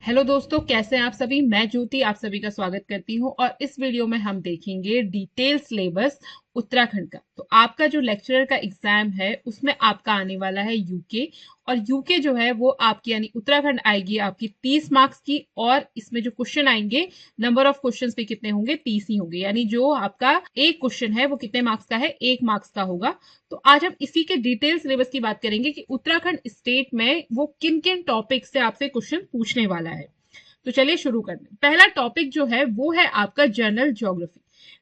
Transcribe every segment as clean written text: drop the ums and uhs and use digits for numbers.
Hello दोस्तों, कैसे हैं आप सभी। मैं ज्योति आप सभी का स्वागत करती हूं और इस वीडियो में हम देखेंगे डिटेल सिलेबस उत्तराखंड का। तो आपका जो लेक्चरर का एग्जाम है उसमें आपका आने वाला है यूके, और यूके जो है वो आपकी यानी उत्तराखंड आएगी आपकी 30 मार्क्स की। और इसमें जो क्वेश्चन आएंगे, नंबर ऑफ क्वेश्चंस भी कितने होंगे, 30 ही होंगे। यानी जो आपका एक क्वेश्चन है वो कितने मार्क्स का है, 1 मार्क्स का होगा। तो आज हम इसी के डिटेल सिलेबस की बात करेंगे कि उत्तराखंड स्टेट में वो किन किन टॉपिक से आपसे क्वेश्चन पूछने वाला है। तो चलिए शुरू करते हैं। पहला टॉपिक जो है वो है आपका जनरल ज्योग्राफी।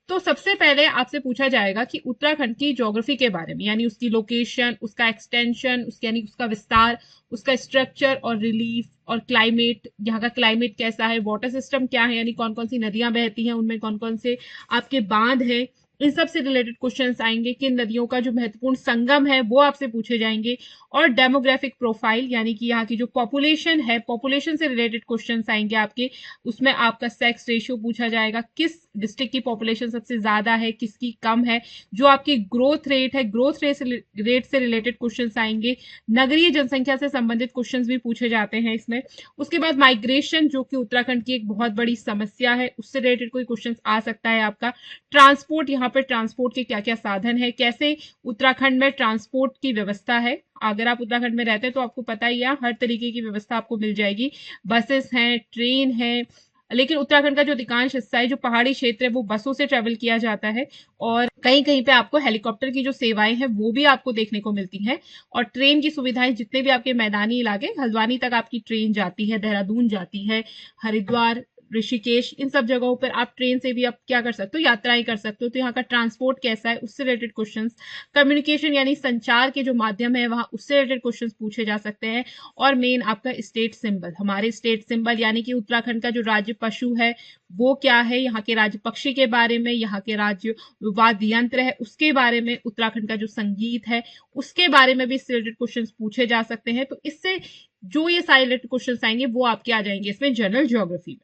तो सबसे पहले आपसे पूछा जाएगा कि उत्तराखंड की ज्योग्राफी के बारे में, यानी उसकी लोकेशन, उसका एक्सटेंशन, उसके यानी उसका विस्तार, उसका स्ट्रक्चर और रिलीफ और क्लाइमेट, यहाँ का क्लाइमेट कैसा है, वाटर सिस्टम क्या है, यानी कौन कौन सी नदियां बहती हैं, उनमें कौन कौन से आपके बांध है, इन सब से रिलेटेड क्वेश्चंस आएंगे। किन नदियों का जो महत्वपूर्ण संगम है वो आपसे पूछे जाएंगे। और डेमोग्राफिक प्रोफाइल, यानी कि यहाँ की जो पॉपुलेशन है, पॉपुलेशन से रिलेटेड क्वेश्चंस आएंगे आपके। उसमें आपका सेक्स रेशियो पूछा जाएगा, किस डिस्ट्रिक्ट की पॉपुलेशन सबसे ज्यादा है, किसकी कम है। जो आपकी ग्रोथ रेट है, ग्रोथ रेट से रिलेटेड क्वेश्चंस आएंगे। नगरीय जनसंख्या से संबंधित क्वेश्चंस भी पूछे जाते हैं इसमें। उसके बाद माइग्रेशन, जो कि उत्तराखंड की एक बहुत बड़ी समस्या है, उससे रिलेटेड कोई क्वेश्चन आ सकता है आपका। ट्रांसपोर्ट, यहाँ पर ट्रांसपोर्ट के क्या क्या साधन है, कैसे उत्तराखंड में ट्रांसपोर्ट की व्यवस्था है। अगर आप उत्तराखंड में रहते हैं तो आपको पता ही है, हर तरीके की व्यवस्था आपको मिल जाएगी। बसेस हैं, ट्रेन है। लेकिन उत्तराखंड का जो अधिकांश हिस्सा है, जो पहाड़ी क्षेत्र है, वो बसों से ट्रेवल किया जाता है। और कहीं कहीं पे आपको हेलीकॉप्टर की जो सेवाएं हैं वो भी आपको देखने को मिलती हैं। और ट्रेन की सुविधाएं, जितने भी आपके मैदानी इलाके, हल्द्वानी तक आपकी ट्रेन जाती है, देहरादून जाती है, हरिद्वार, ऋषिकेश, इन सब जगहों पर आप ट्रेन से भी आप क्या कर सकते हो, यात्राएं कर सकते हो। तो यहाँ का ट्रांसपोर्ट कैसा है, उससे रिलेटेड क्वेश्चंस। कम्युनिकेशन यानी संचार के जो माध्यम है वहां, उससे रिलेटेड क्वेश्चंस पूछे जा सकते हैं। और मेन आपका स्टेट सिंबल, हमारे स्टेट सिंबल यानी कि उत्तराखंड का जो राज्य पशु है वो क्या है, यहाँ के राज्य पक्षी के बारे में, यहाँ के राज्य वाद्य यंत्र है उसके बारे में, उत्तराखंड का जो संगीत है उसके बारे में भी इससे रिलेटेड क्वेश्चंस पूछे जा सकते हैं। तो इससे जो ये सारे रिलेटेड क्वेश्चंस आएंगे वो आपके आ जाएंगे इसमें जनरल ज्योग्राफी में।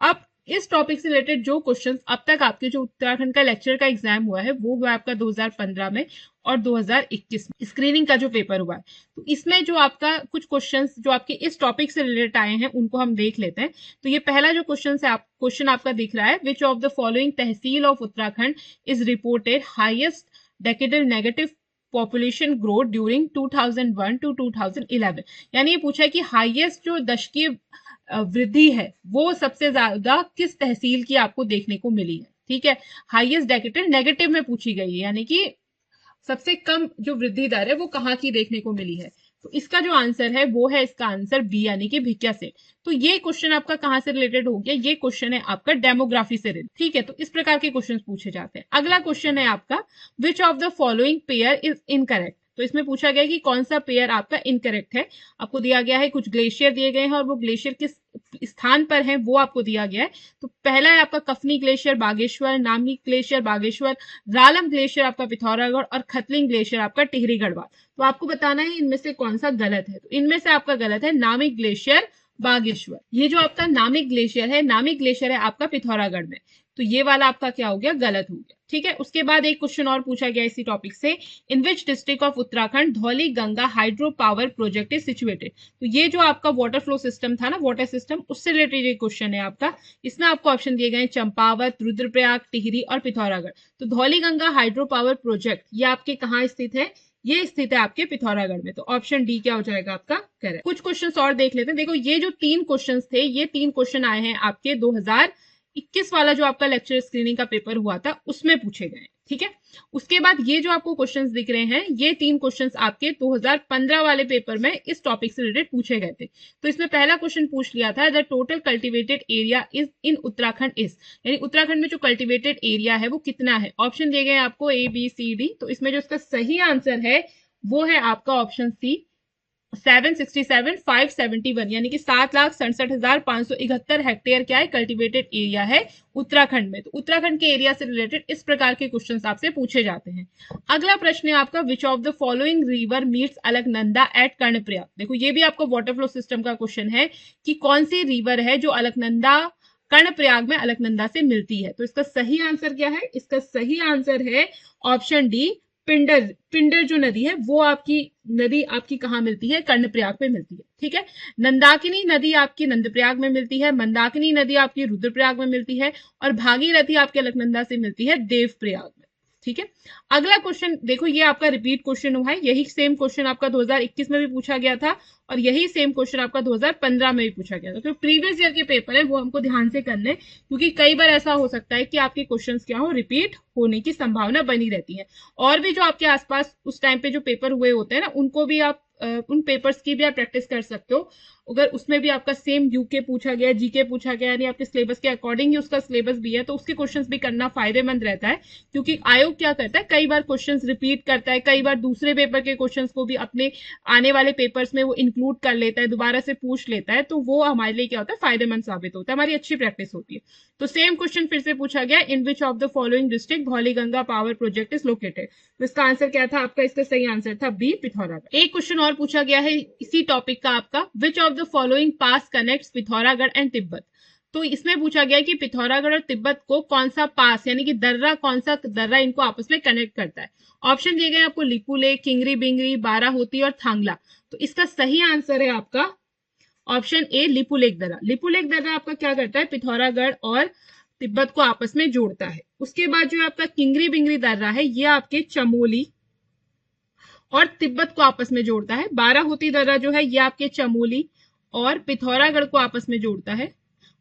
अब इस टॉपिक से रिलेटेड जो क्वेश्चंस अब तक आपके जो उत्तराखंड का लेक्चर का एग्जाम हुआ है वो हुआ आपका 2015 में और 2021 में स्क्रीनिंग का जो पेपर हुआ है। तो इसमें जो आपका कुछ क्वेश्चंस जो आपके इस टॉपिक से रिलेटेड आए हैं उनको हम देख लेते हैं। तो ये पहला जो क्वेश्चन आपका दिख रहा है, which of the following tehsil of Uttarakhand is reported highest decadal negative population growth during 2001 to 2011। यानी ये पूछा है कि हाईएस्ट जो दशकीय वृद्धि है वो सबसे ज्यादा किस तहसील की आपको देखने को मिली है। ठीक है, हाईएस्ट डेकेडल नेगेटिव में पूछी गई है, यानी कि सबसे कम जो वृद्धि दर है वो कहाँ की देखने को मिली है। तो इसका जो आंसर है वो है इसका आंसर बी, यानी कि भिकिया से। तो ये क्वेश्चन आपका कहां से रिलेटेड हो गया, ये क्वेश्चन है आपका डेमोग्राफी से रिलेटेड। ठीक है, तो इस प्रकार के क्वेश्चन पूछे जाते हैं। अगला क्वेश्चन है आपका, which of the following pair is incorrect. तो इसमें पूछा गया कि कौन सा पेयर आपका इनकरेक्ट है। आपको दिया गया है कुछ ग्लेशियर दिए गए हैं और वो ग्लेशियर किस स्थान पर है वो आपको दिया गया है। तो पहला है आपका कफनी ग्लेशियर बागेश्वर, नामी ग्लेशियर बागेश्वर, रालम ग्लेशियर आपका पिथौरागढ़ और खतलिंग ग्लेशियर आपका टिहरी गढ़वाल। तो आपको बताना है इनमें से कौन सा गलत है। तो इनमें से आपका गलत है नामिक ग्लेशियर बागेश्वर। ये जो आपका नामिक ग्लेशियर है, नामिक ग्लेशियर है आपका पिथौरागढ़ में। तो ये वाला आपका क्या हो गया, गलत हो गया। ठीक है, उसके बाद एक क्वेश्चन और पूछा गया इसी टॉपिक से, in which district of Uttarakhand Dhauli Ganga hydro power project is situated. तो ये जो आपका वाटर फ्लो सिस्टम था ना, वाटर सिस्टम, उससे रिलेटेड ये क्वेश्चन है आपका। इसमें आपको ऑप्शन दिए गए चंपावत, रुद्रप्रयाग, टिहरी और पिथौरागढ़। तो Dhauli Ganga hydro power project ये आपके कहाँ स्थित है, ये स्थित है आपके पिथौरागढ़ में। तो ऑप्शन डी क्या हो जाएगा आपका करेक्ट। कुछ क्वेश्चंस और देख लेते हैं। देखो ये जो 3 क्वेश्चंस थे, ये 3 क्वेश्चन आए हैं आपके 2021 वाला जो आपका लेक्चर स्क्रीनिंग का पेपर हुआ था उसमें पूछे गए। ठीक है, उसके बाद ये जो आपको क्वेश्चंस दिख रहे हैं, ये 3 क्वेश्चंस आपके 2015 वाले पेपर में इस टॉपिक से रिलेटेड पूछे गए थे। तो इसमें पहला क्वेश्चन पूछ लिया था, the total cultivated area is in Uttarakhand is, यानी उत्तराखंड में जो कल्टिवेटेड एरिया है वो कितना है। ऑप्शन दिए गए आपको ए बी सी डी। तो इसमें जो इसका सही आंसर है वो है आपका ऑप्शन सी, 767,571, यानी कि 7,67,571 हेक्टेयर क्या है, कल्टिवेटेड एरिया है उत्तराखंड में। तो उत्तराखंड के एरिया से रिलेटेड इस प्रकार के क्वेश्चंस आपसे पूछे जाते हैं। अगला प्रश्न है आपका, which of the following river meets Alaknanda at Karnaprayag. देखो ये भी आपको वाटर फ्लो सिस्टम का क्वेश्चन है कि कौन सी रिवर है जो अलकनंदा कर्णप्रयाग में अलकनंदा से मिलती है। तो इसका सही आंसर क्या है, इसका सही आंसर है ऑप्शन डी, पिंडर पिंडर जो नदी है वो आपकी नदी आपकी कहाँ मिलती है? कर्णप्रयाग में मिलती है। ठीक है, नंदाकिनी नदी आपकी नंदप्रयाग में मिलती है, मंदाकिनी नदी आपकी रुद्रप्रयाग में मिलती है, और भागीरथी आपके अलकनंदा से मिलती है देवप्रयाग में। ठीक है, अगला क्वेश्चन देखो, ये आपका रिपीट क्वेश्चन हुआ है, यही सेम क्वेश्चन आपका 2021 में भी पूछा गया था और यही सेम क्वेश्चन आपका 2015 में भी पूछा गया था। तो प्रीवियस ईयर के पेपर है वो हमको ध्यान से करने, क्योंकि कई बार ऐसा हो सकता है कि आपके क्वेश्चंस क्या हो, रिपीट होने की संभावना बनी रहती है। और भी जो आपके आसपास उस टाइम पे जो पेपर हुए होते हैं ना, उनको भी आप उन पेपर्स की भी आप प्रैक्टिस कर सकते हो। अगर उसमें भी आपका सेम यूके पूछा गया, जीके पूछा गया, यानी आपके सिलेबस के अकॉर्डिंग ही उसका सिलेबस भी है, तो उसके क्वेश्चंस भी करना फायदेमंद रहता है। क्योंकि आयोग क्या करता है, कई बार क्वेश्चंस रिपीट करता है, कई बार दूसरे पेपर के क्वेश्चंस को भी अपने आने वाले पेपर्स में वो इंक्लूड कर लेता है, दोबारा से पूछ लेता है, तो वो हमारे लिए क्या होता है, फायदेमंद साबित होता है, हमारी अच्छी प्रैक्टिस होती है। तो सेम क्वेश्चन फिर से पूछा गया, in which of the following district Dhauliganga power project is located. तो इसका आंसर क्या था आपका? इसका सही आंसर था बी, पिथौरागढ़। एक क्वेश्चन और पूछा गया है इसी टॉपिक का आपका, which of the following pass connects Pithoragarh and Tibet. तो इसमें पूछा गया कि पिथौरागढ़ और तिब्बत को कौन सा पास यानी कि दर्रा, कौन सा दर्रा इनको आपस में कनेक्ट करता है। ऑप्शन दिए गए आपको लिपुले, किंगरी बिंगरी, बाराहोती और थांगला। तो इसका सही आंसर है आपका ऑप्शन ए, लिपुलेख दर्रा। लिपुलेख दर्रा आपका क्या करता है, पिथौरागढ़ और तिब्बत को आपस में जोड़ता है। उसके बाद जो आपका किंगरी बिंगरी दर्रा है, ये आपके चमोली और तिब्बत को आपस में जोड़ता है। बाराहोती दर्रा जो है ये आपके चमोली और पिथौरागढ़ को आपस में जोड़ता है।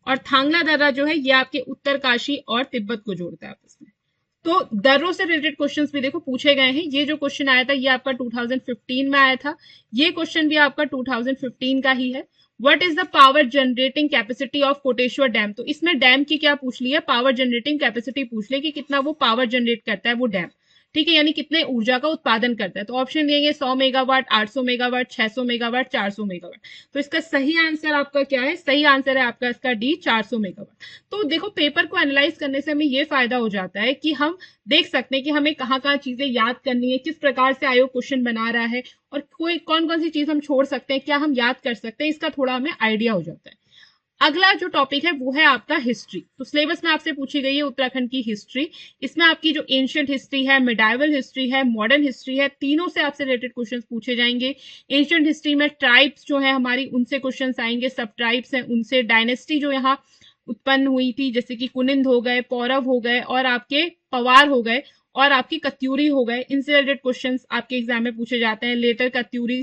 और थांगला दर्रा जो है ये आपके उत्तरकाशी और तिब्बत को जोड़ता है आपस में। तो दर्रों से रिलेटेड क्वेश्चंस भी देखो पूछे गए हैं। ये जो क्वेश्चन आया था ये आपका 2015 में आया था, ये क्वेश्चन भी आपका 2015 का ही है। What is the power generating capacity of Koteshwar dam. तो इसमें डैम की क्या पूछ लिया, पावर जनरेटिंग कैपेसिटी पूछ लिया कि कितना वो पावर जनरेट करता है वो डैम। ठीक है, यानी कितने ऊर्जा का उत्पादन करता है। तो ऑप्शन दिएंगे 100 मेगावाट, 800 मेगावाट, 600 मेगावाट, 400 मेगावाट। तो इसका सही आंसर आपका क्या है? सही आंसर है आपका इसका डी, 400 मेगावाट। तो देखो पेपर को एनालाइज करने से हमें ये फायदा हो जाता है कि हम देख सकते हैं कि हमें कहाँ कहाँ चीजें याद करनी है, किस प्रकार से आयोग क्वेश्चन बना रहा है, और कोई कौन कौन सी चीज हम छोड़ सकते हैं, क्या हम याद कर सकते हैं, इसका थोड़ा हमें आइडिया हो जाता है। अगला जो टॉपिक है वो है आपका हिस्ट्री। तो सिलेबस में आपसे पूछी गई है उत्तराखंड की हिस्ट्री। इसमें आपकी जो एंशियंट हिस्ट्री है, मिडाइवल हिस्ट्री है, मॉडर्न हिस्ट्री है, तीनों से आपसे रिलेटेड क्वेश्चंस पूछे जाएंगे। एंशियंट हिस्ट्री में ट्राइब्स जो है हमारी, उनसे क्वेश्चंस आएंगे, सब ट्राइब्स हैं उनसे, डायनेस्टी जो यहाँ उत्पन्न हुई थी जैसे कि कुनिंद हो गए, पौरव हो गए और आपके पवार हो गए और आपकी कत्यूरी हो गए, इनसे रिलेटेड क्वेश्चंस आपके एग्जाम में पूछे जाते हैं। लेटर कत्यूरी,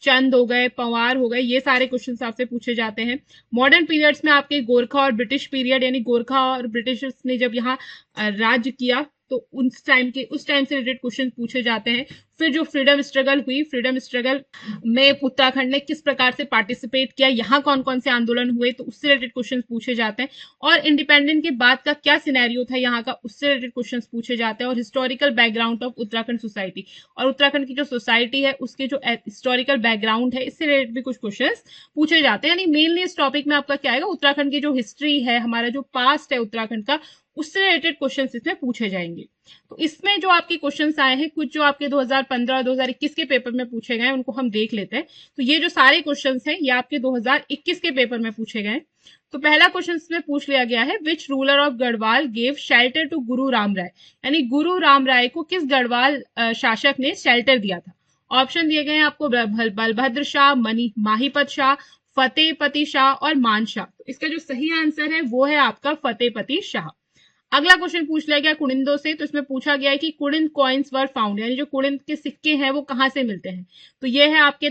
चंद हो गए, पंवार हो गए, ये सारे क्वेश्चंस आपसे पूछे जाते हैं। मॉडर्न पीरियड्स में आपके गोरखा और ब्रिटिश पीरियड, यानी गोरखा और ब्रिटिशर्स ने जब यहाँ राज्य किया तो उस टाइम से रिलेटेड क्वेश्चन पूछे जाते हैं। फिर जो फ्रीडम स्ट्रगल हुई, फ्रीडम स्ट्रगल में उत्तराखंड ने किस प्रकार से पार्टिसिपेट किया, यहाँ कौन कौन से आंदोलन हुए, तो उससे रिलेटेड क्वेश्चंस पूछे जाते हैं। और इंडिपेंडेंट के बाद का क्या सिनेरियो था यहाँ का, उससे रिलेटेड क्वेश्चंस पूछे जाते हैं। और historical background of Uttarakhand society, और उत्तराखंड की जो सोसाइटी है उसके जो हिस्टोरिकल बैकग्राउंड है, इससे रिलेटेड भी कुछ क्वेश्चंस पूछे जाते हैं। यानी मेनली इस टॉपिक में आपका क्या आएगा, उत्तराखंड की जो हिस्ट्री है, हमारा जो पास्ट है उत्तराखंड का, उससे रिलेटेड क्वेश्चंस इसमें पूछे जाएंगे। तो इसमें जो आपके क्वेश्चंस आए हैं, कुछ जो आपके 2015 2021 के पेपर में पूछे गए हैं उनको हम देख लेते हैं। तो ये जो सारे क्वेश्चंस हैं ये आपके 2021 के पेपर में पूछे गए। तो पहला क्वेश्चन इसमें पूछ लिया गया है, which ruler of Garhwal gave shelter to Guru Ram राय। यानी गुरु राम राय को किस गढ़वाल शासक ने शेल्टर दिया था। ऑप्शन दिए गए हैं आपको, बलभद्र शाह, माहीपत शाह, फतेहपति शाह और मान शाह। तो इसका जो सही आंसर है वो है आपका फतेहपति शाह। अगला क्वेश्चन पूछ लिया गया कुनिंदों से। तो इसमें पूछा गया है कि कुनिंद कॉइन्स वर फाउंड, यानी जो कुनिंद के सिक्के हैं वो कहाँ से मिलते हैं। तो ये है आपके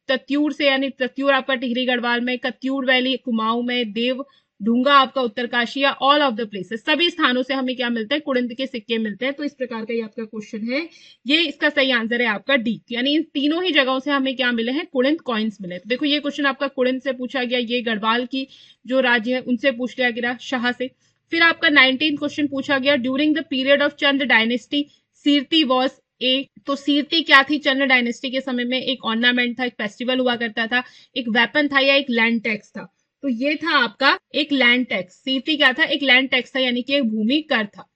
तत्यूर से, यानी तत्यूर आपका टिहरी गढ़वाल में, कत्यूर वैली कुमाऊं में, देव ढूंगा आपका उत्तरकाशी, या ऑल ऑफ द प्लेसेस, सभी स्थानों से हमें क्या मिलते हैं, कुनिंद के सिक्के मिलते हैं। तो इस प्रकार का ये आपका क्वेश्चन है, ये इसका सही आंसर है आपका डी, यानी इन तीनों ही जगहों से हमें क्या मिले हैं, कुनिंद कॉइन्स मिले। तो देखो ये क्वेश्चन आपका कुनिंद से पूछा गया, ये गढ़वाल की जो राज्य है उनसे पूछ लिया गया, शाह से। फिर आपका 19 क्वेश्चन पूछा गया, during the period of Chand dynasty सीरती वॉज ए। तो सीरती क्या थी, चंद डायनेस्टी के समय में एक ऑर्नामेंट था, एक फेस्टिवल हुआ करता था, एक वेपन था या एक लैंड टैक्स था। तो ये था आपका एक लैंड टैक्स। सीरती क्या था, एक लैंड टैक्स था, यानी कि एक भूमि कर था।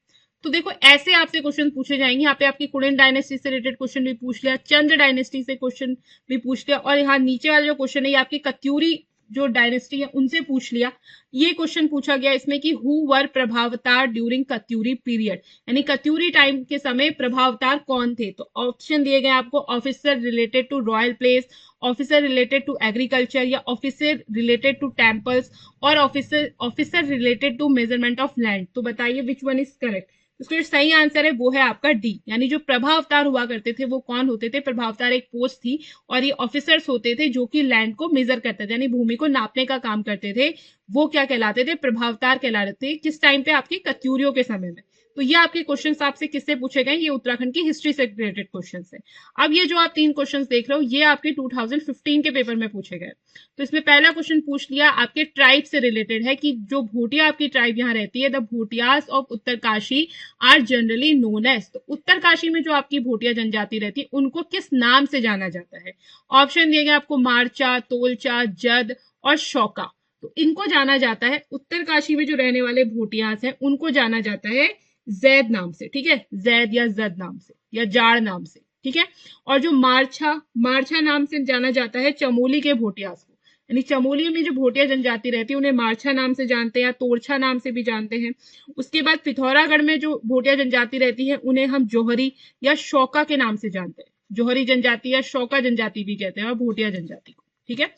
तो देखो ऐसे आपसे क्वेश्चन पूछे जाएंगे। यहाँ पे आपकी कुनिंद डायनेस्टी से रिलेटेड क्वेश्चन भी पूछ लिया, चंद डायनेस्टी से क्वेश्चन भी पूछ लिया, और यहाँ नीचे वाला जो क्वेश्चन है ये आपकी कत्यूरी जो डायनेस्टी है उनसे पूछ लिया। ये क्वेश्चन पूछा गया इसमें कि हु वर प्रभावतार ड्यूरिंग कत्यूरी पीरियड, यानी कत्यूरी टाइम के समय प्रभावतार कौन थे। तो ऑप्शन दिए गए आपको, officer related to royal place, officer related to agriculture, या ऑफिसर रिलेटेड टू टेम्पल्स, और officer related to measurement of land. तो बताइए विच वन इज करेक्ट। तो जो सही आंसर है वो है आपका डी, यानी जो प्रभावतार हुआ करते थे वो कौन होते थे। प्रभावतार एक पोस्ट थी और ये ऑफिसर्स होते थे जो कि लैंड को मेजर करते थे, यानी भूमि को नापने का काम करते थे। वो क्या कहलाते थे, प्रभावतार कहलाते थे। किस टाइम पे, आपकी कत्यूरियों के समय में। तो ये आपके क्वेश्चंस आपसे किससे पूछे गए, ये उत्तराखंड की हिस्ट्री से रिलेटेड क्वेश्चंस है। अब ये जो आप 3 क्वेश्चंस देख रहे हो ये आपके 2015 के पेपर में पूछे गए। तो इसमें पहला क्वेश्चन पूछ लिया आपके ट्राइब से रिलेटेड है कि जो भूटिया आपकी ट्राइब यहाँ रहती है, the Bhutias of Uttarkashi are generally known as. तो उत्तरकाशी में जो आपकी भूटिया जनजाति रहती है उनको किस नाम से जाना जाता है। ऑप्शन दिए गए आपको, मारचा, तोलचा, जद और शौका। तो इनको जाना जाता है, उत्तरकाशी में जो रहने वाले भूटियास हैं उनको जाना जाता है जैद नाम से, ठीक है, जैद या जद नाम से या जाड़ नाम से, ठीक है। और जो मारछा नाम से जाना जाता है चमोली के भोटियास को, यानी चमोली में जो भोटिया जनजाति रहती है उन्हें मारछा नाम से जानते हैं या तोरछा नाम से भी जानते हैं। उसके बाद पिथौरागढ़ में जो भोटिया जनजाति रहती है उन्हें हम जोहरी या शौका के नाम से जानते हैं। जोहरी जनजाति या शौका जनजाति भी कहते हैं और भोटिया जनजाति को, ठीक है।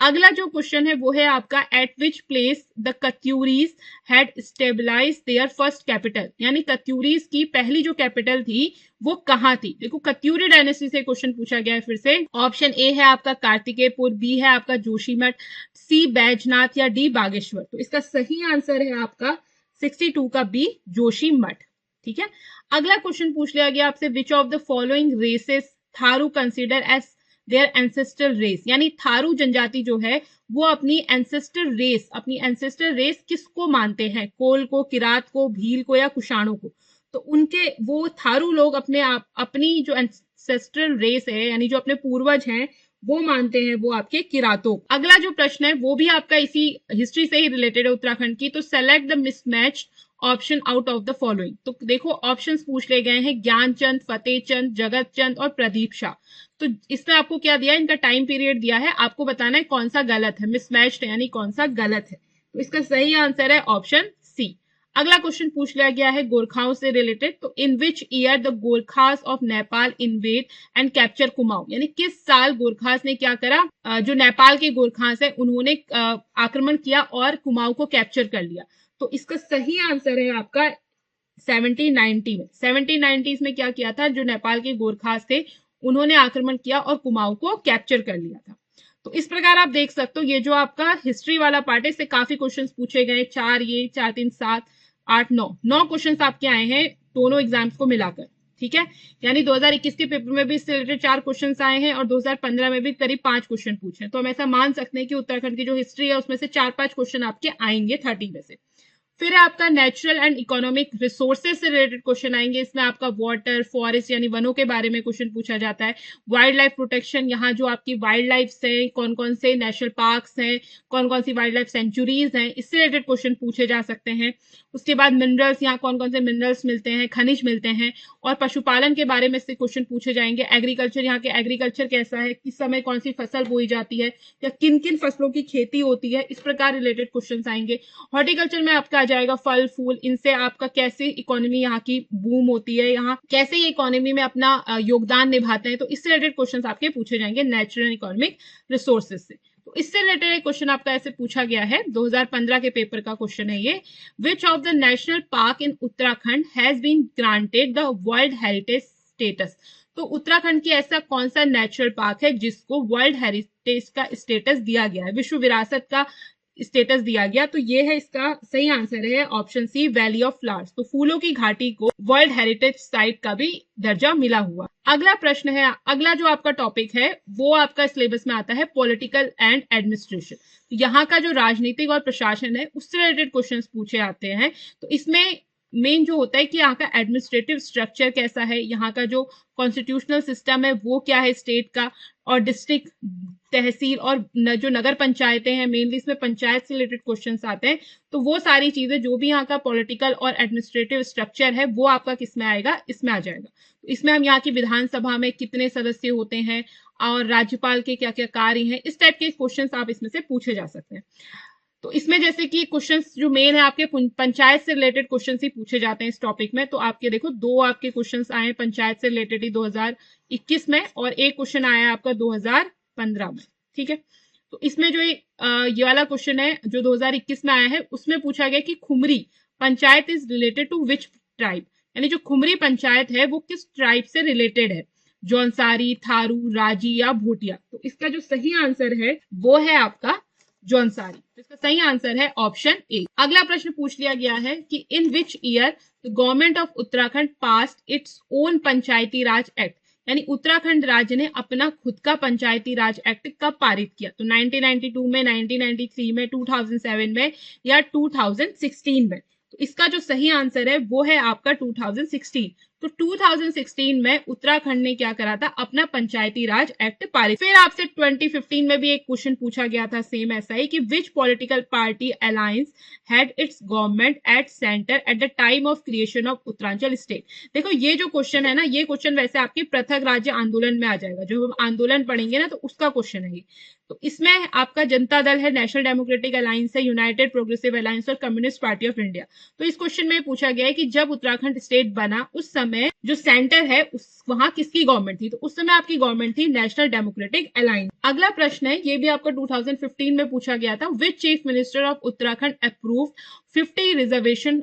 अगला जो क्वेश्चन है वो है आपका, at which place the Katyuris had stabilize their first capital, यानी कत्यूरीज की पहली जो कैपिटल थी वो कहाँ थी। देखो कत्यूरी डायनेस्टी से क्वेश्चन पूछा गया है फिर से। ऑप्शन ए है आपका कार्तिकेयपुर, बी है आपका जोशीमठ, सी बैजनाथ, या डी बागेश्वर। तो इसका सही आंसर है आपका 62 का बी, जोशीमठ, ठीक है। अगला क्वेश्चन पूछ लिया गया आपसे, which of the following races Tharu consider as their ancestor race, यानी थारू जनजाति जो है वो अपनी एंसेस्टर रेस किसको मानते हैं, कोल को, किरात को, भील को, या कुषाणों को। तो उनके वो थारू लोग अपनी जो एंसेस्ट्रल रेस है, यानी जो अपने पूर्वज हैं वो मानते हैं वो आपके किरातों। अगला जो प्रश्न है वो भी आपका इसी हिस्ट्री से ही रिलेटेड है उत्तराखंड की। तो select the mismatch option out of the following. तो देखो ऑप्शंस पूछ ले गए हैं, ज्ञानचंद, फतेहचंद, जगत चंद और प्रदीप शाह। तो इसमें आपको क्या दिया है, इनका टाइम पीरियड दिया है, आपको बताना है कौन सा गलत है, मिसमैच्ड है यानी कौन सा गलत है। तो इसका सही आंसर है ऑप्शन सी। अगला क्वेश्चन पूछ लिया गया है गोरखाओं से रिलेटेड। तो in which year the Gorkhas of Nepal invade and capture Kumaon, यानी किस साल गोरखास ने क्या करा, जो नेपाल के गोरखास है उन्होंने आक्रमण किया और कुमाऊं को कैप्चर कर लिया। तो इसका सही आंसर है आपका 1790 में। 1790 में क्या किया था, जो नेपाल के गोरखास थे उन्होंने आक्रमण किया और कुमाऊं को कैप्चर कर लिया था। तो इस प्रकार आप देख सकते हो ये जो आपका हिस्ट्री वाला पार्ट है इससे काफी क्वेश्चंस पूछे गए। 4 3 7 8 9 क्वेश्चंस आपके आए हैं दोनों एग्जाम्स को मिलाकर, ठीक है। यानी 2021 के पेपर में भी इससे रिलेटेड 4 क्वेश्चंस आए हैं और 2015 में भी करीब 5 क्वेश्चन पूछे। तो हम ऐसा मान सकते हैं कि उत्तराखंड की जो हिस्ट्री है उसमें से 4-5 क्वेश्चन आपके आएंगे 30 में से। फिर आपका नेचुरल एंड इकोनॉमिक रिसोर्सेज से रिलेटेड क्वेश्चन आएंगे। इसमें आपका वाटर, फॉरेस्ट यानी वनों के बारे में क्वेश्चन पूछा जाता है। वाइल्ड लाइफ प्रोटेक्शन, यहाँ जो आपकी वाइल्ड लाइफ है, कौन कौन से नेशनल पार्क्स हैं, कौन कौन सी वाइल्ड लाइफ सेंचुरीज हैं, इससे रिलेटेड क्वेश्चन पूछे जा सकते हैं। उसके बाद मिनरल्स, यहाँ कौन कौन से मिनरल्स मिलते हैं, खनिज मिलते हैं। और पशुपालन के बारे में से क्वेश्चन पूछे जाएंगे। एग्रीकल्चर, यहाँ के एग्रीकल्चर कैसा है, किस समय कौन सी फसल बोई जाती है या किन किन फसलों की खेती होती है, इस प्रकार रिलेटेड क्वेश्चन आएंगे। हॉर्टिकल्चर में आपका आ जाएगा फल फूल, इनसे आपका कैसे इकोनॉमी यहाँ की बूम होती है, यहाँ कैसे ये इकोनॉमी में अपना योगदान निभाते हैं। तो इससे रिलेटेड क्वेश्चन आपके पूछे जाएंगे नेचुरल इकोनॉमिक रिसोर्सेज से। तो इससे रिलेटेड एक क्वेश्चन आपका ऐसे पूछा गया है, 2015 के पेपर का क्वेश्चन है ये। Which of the national park in Uttarakhand has been granted the world heritage status. तो उत्तराखंड की ऐसा कौन सा नेचुरल पार्क है जिसको वर्ल्ड हेरिटेज का स्टेटस दिया गया है, विश्व विरासत का स्टेटस दिया गया। तो ये है इसका सही आंसर है option C, valley of flowers. तो फूलों की घाटी को वर्ल्ड हेरिटेज साइट का भी दर्जा मिला हुआ। अगला प्रश्न है, अगला जो आपका टॉपिक है वो आपका सिलेबस में आता है पॉलिटिकल एंड एडमिनिस्ट्रेशन। तो यहाँ का जो राजनीतिक और प्रशासन है उससे रिलेटेड क्वेश्चन पूछे आते हैं। तो इसमें मेन जो होता है कि यहाँ का एडमिनिस्ट्रेटिव स्ट्रक्चर कैसा है, यहाँ का जो कॉन्स्टिट्यूशनल सिस्टम है वो क्या है स्टेट का, और डिस्ट्रिक्ट तहसील और जो नगर पंचायतें हैं, मेनली इसमें पंचायत से रिलेटेड क्वेश्चंस आते हैं। तो वो सारी चीजें जो भी यहाँ का पॉलिटिकल और एडमिनिस्ट्रेटिव स्ट्रक्चर है वो आपका किस में आएगा, इसमें आ जाएगा। तो इसमें हम यहाँ की विधानसभा में कितने सदस्य होते हैं और राज्यपाल के क्या क्या कार्य हैं, इस टाइप के क्वेश्चंस आप इसमें से पूछे जा सकते हैं। तो इसमें जैसे कि क्वेश्चंस जो मेन है आपके पंचायत से रिलेटेड क्वेश्चंस ही पूछे जाते हैं इस टॉपिक में। तो आपके देखो 2 आपके क्वेश्चंस आए पंचायत से रिलेटेड ही 2021 में, और एक क्वेश्चन आया आपका 2015 में। ठीक है, तो इसमें जो ये वाला क्वेश्चन है जो 2021 में आया है, उसमें पूछा गया कि Khumri panchayat is related to which tribe, यानी जो खुमरी पंचायत है वो किस ट्राइब से रिलेटेड है, जौनसारी, थारू, राजी या भोटिया। तो इसका जो सही आंसर है वो है आपका जौनसारी। तो इसका सही आंसर है ऑप्शन ए। अगला प्रश्न पूछ लिया गया है कि in which year the government of Uttarakhand passed its own Panchayati Raj act, यानी उत्तराखंड राज्य ने अपना खुद का पंचायती राज एक्ट कब पारित किया। तो 1992 में, 1993 में, 2007 में या 2016 में। तो इसका जो सही आंसर है वो है आपका 2016। तो 2016 में उत्तराखंड ने क्या करा था, अपना पंचायती राज एक्ट पारित। फिर आपसे 2015 में भी एक क्वेश्चन पूछा गया था सेम ऐसा ही कि विच political party alliance had it's government at centre at the time of creation of Uttaranchal state. देखो ये जो क्वेश्चन है ना, ये क्वेश्चन वैसे आपके पृथक राज्य आंदोलन में आ जाएगा, जो हम आंदोलन पढ़ेंगे ना तो उसका क्वेश्चन है ये। तो इसमें आपका जनता दल है, नेशनल डेमोक्रेटिक अलायंस है, यूनाइटेड प्रोग्रेसिव अलायंस और कम्युनिस्ट पार्टी ऑफ इंडिया। तो इस क्वेश्चन में पूछा गया है कि जब उत्तराखंड स्टेट बना उस समय जो सेंटर है वहां किसकी गवर्नमेंट थी। तो उस समय आपकी गवर्नमेंट थी नेशनल डेमोक्रेटिक अलायंस। अगला प्रश्न है, ये भी आपका 2015 में पूछा गया था, which chief minister of Uttarakhand approve 50 reservation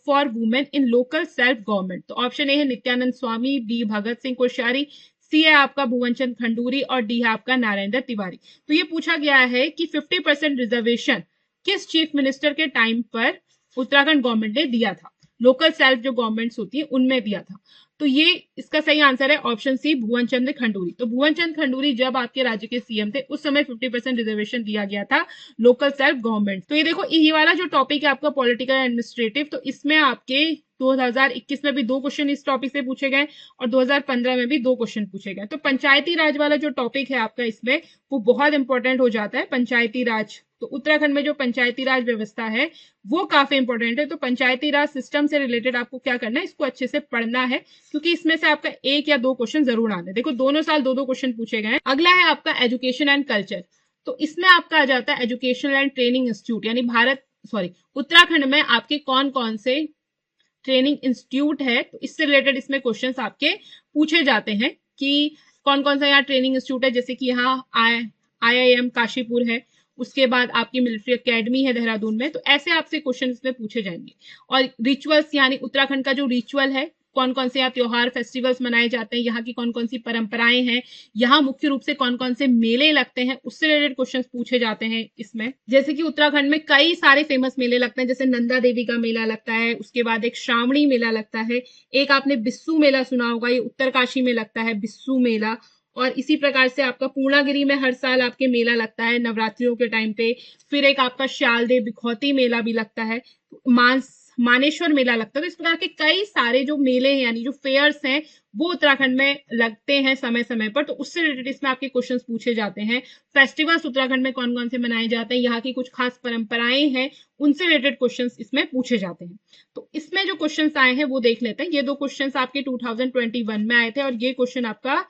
for women in local self government. तो ऑप्शन ए है नित्यानंद स्वामी, बी भगत सिंह कोश्यारी, सी है आपका भुवन चंद खंडूरी और डी है आपका नारायण तिवारी। तो ये पूछा गया है कि 50% रिजर्वेशन किस चीफ मिनिस्टर के टाइम पर उत्तराखंड गवर्नमेंट ने दिया था, लोकल सेल्फ जो गवर्नमेंट्स होती है उनमें दिया था। तो ये इसका सही आंसर है ऑप्शन सी भुवन चंद खंडूरी। तो भुवन चंद खंडूरी जब आपके राज्य के सीएम थे उस समय 50% रिजर्वेशन दिया गया था लोकल सेल्फ गवर्नमेंट। तो ये देखो ये वाला जो टॉपिक है आपका पॉलिटिकल एडमिनिस्ट्रेटिव, तो इसमें आपके 2021 में भी 2 क्वेश्चन इस टॉपिक से पूछे गए और 2015 में भी 2 क्वेश्चन पूछे गए। तो पंचायती राज वाला जो टॉपिक है आपका इसमें वो बहुत इंपॉर्टेंट हो जाता है, पंचायती राज। तो उत्तराखंड में जो पंचायती राज व्यवस्था है वो काफी इंपॉर्टेंट है। तो पंचायती राज सिस्टम से रिलेटेड आपको क्या करना है, इसको अच्छे से पढ़ना है, क्योंकि इसमें से आपका 1 या 2 क्वेश्चन जरूर आने। देखो दोनों साल 2-2 क्वेश्चन पूछे गए। अगला है आपका एजुकेशन एंड कल्चर। तो इसमें आपका आ जाता है एजुकेशन एंड ट्रेनिंग इंस्टीट्यूट, यानी उत्तराखंड में आपके कौन कौन से ट्रेनिंग इंस्टीट्यूट है। तो इससे रिलेटेड इसमें क्वेश्चंस आपके पूछे जाते हैं कि कौन कौन सा यहाँ ट्रेनिंग इंस्टीट्यूट है, जैसे कि यहाँ IIM काशीपुर है, उसके बाद आपकी मिलिट्री एकेडमी है देहरादून में। तो ऐसे आपसे क्वेश्चन इसमें पूछे जाएंगे। और रिचुअल्स, यानी उत्तराखंड का जो रिचुअल है, कौन कौन से यहाँ त्योहार फेस्टिवल्स मनाए जाते हैं, यहाँ की कौन कौन सी परंपराएं हैं, यहाँ मुख्य रूप से कौन कौन से मेले लगते हैं, उससे रिलेटेड क्वेश्चंस पूछे जाते हैं इसमें। जैसे कि उत्तराखंड में कई सारे फेमस मेले लगते हैं, जैसे नंदा देवी का मेला लगता है, उसके बाद एक श्रावणी मेला लगता है, एक आपने बिस्सू मेला सुना होगा, ये उत्तरकाशी में लगता है बिस्सू मेला। और इसी प्रकार से आपका पूर्णागिरी में हर साल आपके मेला लगता है नवरात्रियों के टाइम पे। फिर एक आपका श्यालदेव बिखौती मेला भी लगता है, मानेश्वर मेला लगता है। तो इस प्रकार के कई सारे जो मेले हैं, यानी जो फेयर्स हैं, वो उत्तराखंड में लगते हैं समय समय पर। तो उससे रिलेटेड इसमें आपके क्वेश्चंस पूछे जाते हैं। फेस्टिवल्स उत्तराखंड में कौन कौन से मनाए जाते हैं, यहाँ की कुछ खास परंपराएं हैं, उनसे रिलेटेड क्वेश्चंस इसमें पूछे जाते हैं। तो इसमें जो क्वेश्चंस आए हैं वो देख लेते हैं। ये 2 क्वेश्चंस आपके 2021 में आए थे और ये क्वेश्चन आपका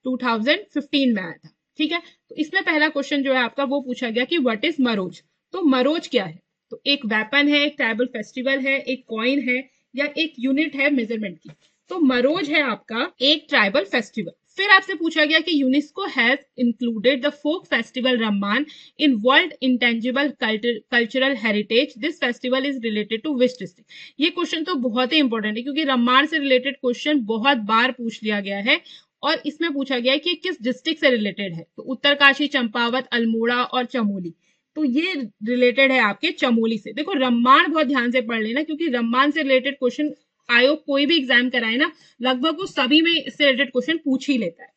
2015 में आया था। ठीक है, तो इसमें पहला क्वेश्चन जो है आपका वो पूछा गया कि व्हाट इज मरोज। तो मरोज क्या है, तो एक वेपन है, एक ट्राइबल फेस्टिवल है, एक कॉइन है या एक यूनिट है मेजरमेंट की। तो मरोज है आपका एक ट्राइबल फेस्टिवल। फिर आपसे पूछा गया कि UNESCO has included the folk festival Ramman in world intangible cultural heritage, this festival is related to which district. ये क्वेश्चन तो बहुत ही इंपॉर्टेंट है, क्योंकि रम्मान से रिलेटेड क्वेश्चन बहुत बार पूछ लिया गया है और इसमें पूछा गया है कि किस डिस्ट्रिक्ट से रिलेटेड है। तो उत्तरकाशी, चंपावत, अल्मोड़ा और चमोली। तो ये रिलेटेड है आपके चमोली से। देखो रम्मान बहुत ध्यान से पढ़ लेना, क्योंकि रम्मान से रिलेटेड क्वेश्चन आयोग कोई भी एग्जाम कराए ना, लगभग वो सभी में इससे रिलेटेड क्वेश्चन पूछ ही लेता है।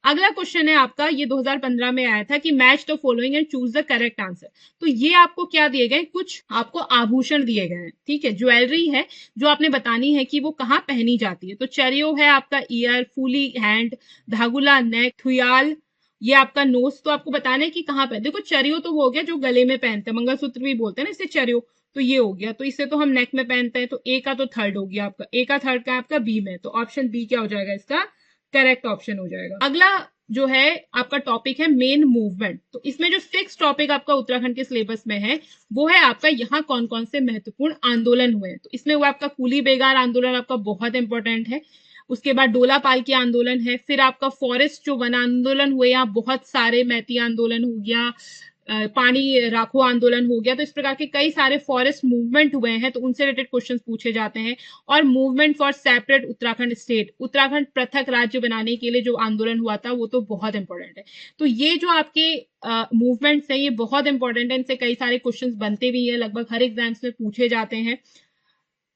अगला क्वेश्चन है आपका, ये 2015 में आया था कि match the following and choose the correct answer. तो ये आपको क्या दिए गए, कुछ आपको आभूषण दिए गए हैं। ठीक है, ज्वेलरी है जो आपने बतानी है कि वो कहाँ पहनी जाती है। तो चरियो है आपका ईयर, फूली हैंड, धागुला नेक, थुयाल ये आपका नोज तो आपको बताना है कि कहाँ पे, देखो चरियो तो वो हो गया जो गले में पहनते हैं, मंगलसूत्र भी बोलते हैं ना इसे चरियो, तो ये हो गया, तो इसे तो हम नेक में पहनते हैं, तो ए का तो थर्ड हो गया आपका, ए का थर्ड का आपका बी में, तो ऑप्शन बी क्या हो जाएगा इसका करेक्ट ऑप्शन हो जाएगा। अगला जो है आपका टॉपिक है मेन मूवमेंट, तो इसमें जो 6 टॉपिक आपका उत्तराखंड के सिलेबस में है वो है आपका यहाँ कौन कौन से महत्वपूर्ण आंदोलन हुए हैं, तो इसमें वो आपका कुली बेगार आंदोलन आपका बहुत इंपॉर्टेंट है, उसके बाद डोला पालकी आंदोलन है, फिर आपका फॉरेस्ट जो वन आंदोलन हुए, यहाँ बहुत सारे मैती आंदोलन हो गया, पानी राखो आंदोलन हो गया, तो इस प्रकार के कई सारे फॉरेस्ट मूवमेंट हुए हैं, तो उनसे रिलेटेड क्वेश्चंस पूछे जाते हैं। और movement for separate Uttarakhand state, Uttarakhand पृथक राज्य बनाने के लिए जो आंदोलन हुआ था वो तो बहुत इंपॉर्टेंट है। तो ये जो आपके मूवमेंट्स हैं ये बहुत इंपॉर्टेंट है, इनसे कई सारे क्वेश्चंस बनते भी है, लगभग हर एग्जाम्स में पूछे जाते हैं,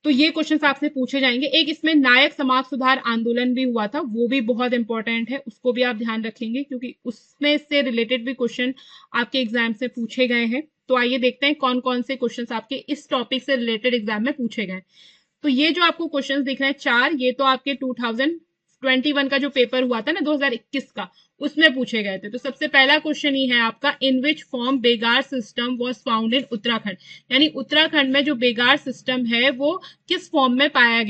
तो ये क्वेश्चंस आपसे पूछे जाएंगे। एक इसमें नायक समाज सुधार आंदोलन भी हुआ था, वो भी बहुत इंपॉर्टेंट है, उसको भी आप ध्यान रखेंगे क्योंकि उसमें से रिलेटेड भी क्वेश्चन आपके एग्जाम से पूछे गए हैं। तो आइए देखते हैं कौन कौन से क्वेश्चंस आपके इस टॉपिक से रिलेटेड एग्जाम में पूछे गए। तो ये जो आपको क्वेश्चंस दिख रहे हैं 4, ये तो आपके 2021 का जो पेपर हुआ था ना 2021 का, उसमें पूछे गए थे। तो सबसे पहला क्वेश्चन ही है आपका, in which form begar system was found in Uttarakhand, यानी उत्तराखंड में जो बेगार सिस्टम है वो किस फॉर्म में पाया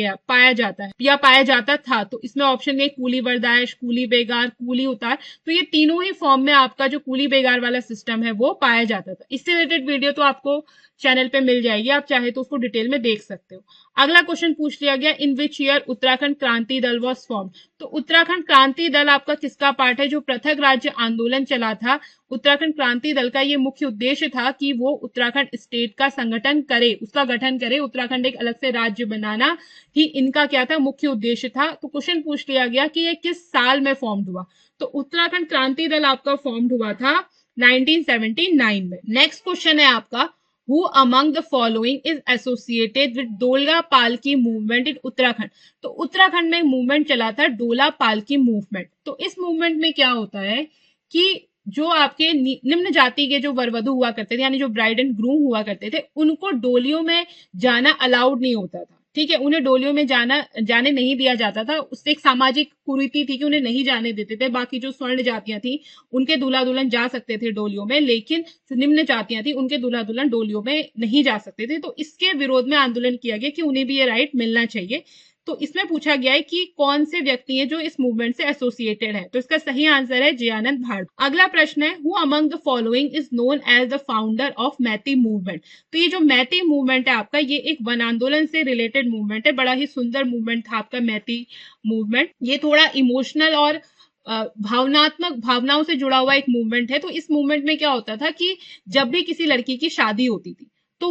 जाता है या पाया जाता था। तो इसमें ऑप्शन ए कूली बर्दाश्त, कूली बेगार, कूली उतार, तो ये तीनों ही फॉर्म में आपका जो कूली बेगार वाला सिस्टम है वो पाया जाता था। इससे रिलेटेड वीडियो तो आपको चैनल पे मिल जाएगी, आप चाहे तो उसको डिटेल में देख सकते हो। अगला क्वेश्चन पूछ लिया गया, in which year Uttarakhand Kranti Dal was form, तो उत्तराखंड क्रांति दल आपका किसका पार्ट है, जो पृथक राज्य आंदोलन चला था, उत्तराखंड क्रांति दल का ये मुख्य उद्देश्य था कि वो उत्तराखंड स्टेट का संगठन करे, उसका गठन करे, उत्तराखंड एक अलग से राज्य बनाना ही इनका क्या था मुख्य उद्देश्य था। तो क्वेश्चन पूछ लिया गया कि ये किस साल में फॉर्म हुआ, तो उत्तराखंड क्रांति दल आपका फॉर्म हुआ था 1979 में। नेक्स्ट क्वेश्चन है आपका, Who among the following is associated with डोला पालकी मूवमेंट इन उत्तराखंड, तो उत्तराखंड में मूवमेंट चला था डोला पालकी मूवमेंट। तो इस मूवमेंट में क्या होता है कि जो आपके निम्न जाति के जो वरवधु हुआ करते थे, यानी जो ब्राइड एंड ग्रूम हुआ करते थे, उनको डोलियों में जाना अलाउड नहीं होता था, ठीक है, उन्हें डोलियों में जाने नहीं दिया जाता था। उससे एक सामाजिक कुरीति थी कि उन्हें नहीं जाने देते थे। बाकी जो स्वर्ण जातियां थी उनके दूल्हा दुल्हन जा सकते थे डोलियों में, लेकिन जो निम्न जातियां थी उनके दूल्हा दुल्हन डोलियों में नहीं जा सकते थे। तो इसके विरोध में आंदोलन किया गया कि उन्हें भी ये राइट मिलना चाहिए। तो इसमें पूछा गया है कि कौन से व्यक्ति हैं जो इस मूवमेंट से एसोसिएटेड है, तो इसका सही आंसर है जयानंद भारती। अगला प्रश्न है, who among the following is known as the founder of Maiti movement, तो ये जो मैती मूवमेंट है आपका, ये एक वन आंदोलन से रिलेटेड मूवमेंट है, बड़ा ही सुंदर मूवमेंट था आपका मैती मूवमेंट। ये थोड़ा इमोशनल और भावनाओं से जुड़ा हुआ एक मूवमेंट है। तो इस मूवमेंट में क्या होता था कि जब भी किसी लड़की की शादी होती थी तो